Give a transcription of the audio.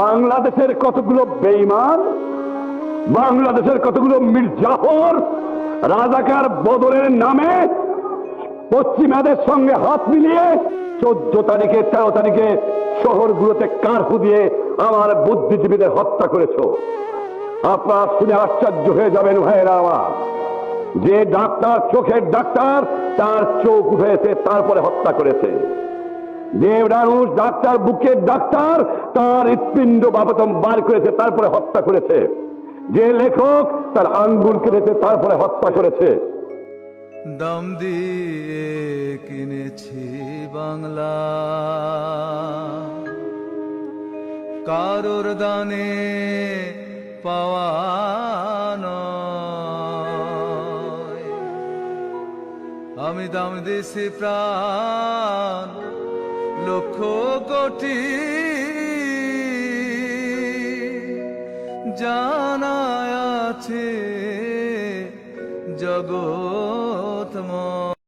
বাংলাদেশের কতগুলো বেঈমান, বাংলাদেশের কতগুলো মির্জাফর রাজাকার বদরের নামে পশ্চিমাদের সঙ্গে হাত মিলিয়ে 14 তারিখে 13 তারিখে শহরগুলোতে কারফিউ দিয়ে আমার বুদ্ধিজীবীদের হত্যা করেছ। আপনারা শুনে আশ্চর্য হয়ে যাবেন ভাইয়েরা আমার, যে ডাক্তার চোখের ডাক্তার তার চোখ উঠেছে তারপরে হত্যা করেছে, যে মানুষ ডাক্তার বুকের ডাক্তার তার হৃৎপিণ্ড বাপতম বার করেছে তারপরে হত্যা করেছে, যে লেখক তার আঙ্গুল কেটেছে তারপরে হত্যা করেছে। দাম দিয়ে কিনেছি বাংলা, কারোর দানে পাওয়া নয়। আমি দাম দিছি প্রাণ লক্ষ কোটি, জানা আছে জগৎ।